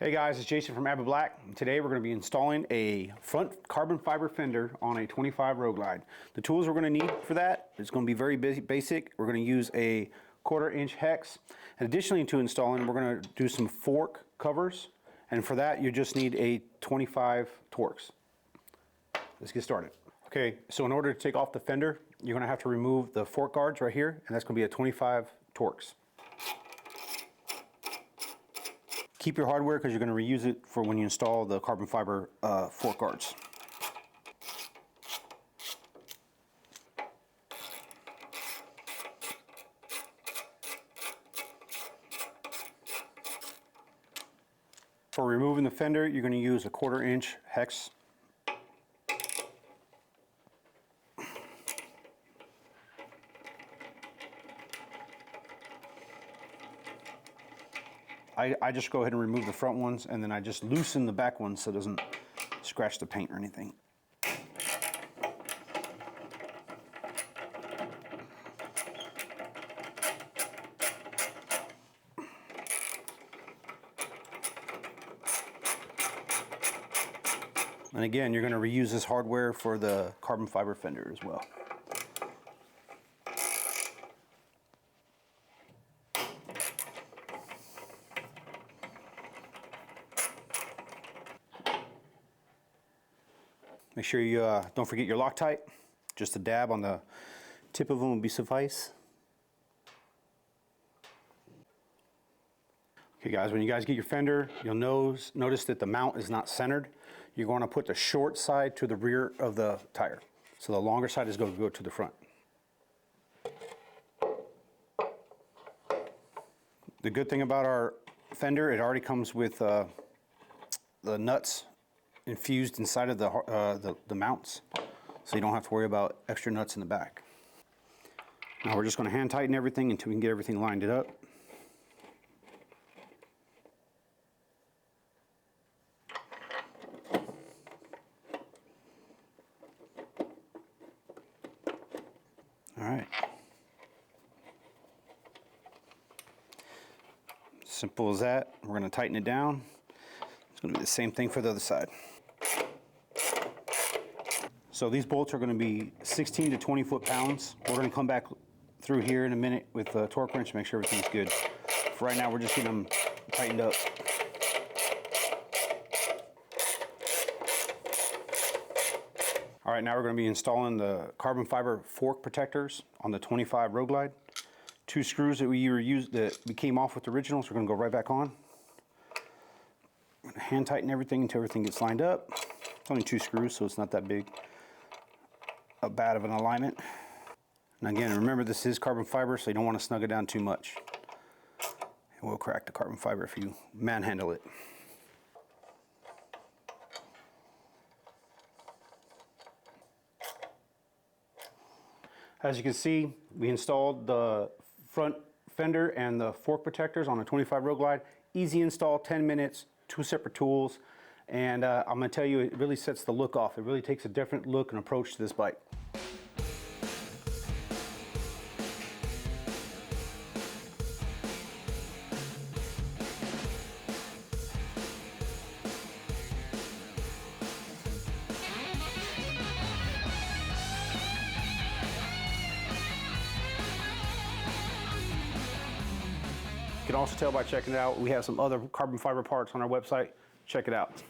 Hey guys, it's Jason from Advanblack. Today we're going to be installing a front carbon fiber fender on a 25 Road Glide. The tools we're going to need for that is going to be very basic. We're going to use a 1/4 inch hex. And additionally to installing, we're going to do some fork covers. And for that you just need a 25 Torx. Let's get started. Okay, so in order to take off the fender, you're going to have to remove the fork guards right here, and that's going to be a 25 Torx. Keep your hardware because you're going to reuse it for when you install the carbon fiber fork guards. For removing the fender, you're going to use a 1/4 inch hex. I just go ahead and remove the front ones, and then I just loosen the back ones so it doesn't scratch the paint or anything. And again, you're going to reuse this hardware for the carbon fiber fender as well. Make sure you don't forget your Loctite. Just a dab on the tip of them will be suffice. Okay guys, when you guys get your fender, you'll notice that the mount is not centered. You're going to put the short side to the rear of the tire. So the longer side is going to go to the front. The good thing about our fender, it already comes with the nuts infused inside of the mounts, so you don't have to worry about extra nuts in the back. Now we're just going to hand tighten everything until we can get everything lined up. All right. Simple as that. We're going to tighten it down. It's going to be the same thing for the other side. So these bolts are going to be 16 to 20 foot-pounds. We're going to come back through here in a minute with a torque wrench to make sure everything's good. For right now, we're just getting them tightened up. All right, now we're going to be installing the carbon fiber fork protectors on the 25 Road Glide. 2 screws that we used that we came off with the originals, we're going to go right back on. I'm going to hand tighten everything until everything gets lined up. It's only 2 screws, so it's not that bad of an alignment. And again, remember this is carbon fiber, so you don't want to snug it down too much. It will crack the carbon fiber if you manhandle it. As you can see, we installed the front fender and the fork protectors on a 25 Road Glide. Easy install, 10 minutes, 2 separate tools. And I'm going to tell you, it really sets the look off. It really takes a different look and approach to this bike. You can also tell by checking it out. We have some other carbon fiber parts on our website. Check it out.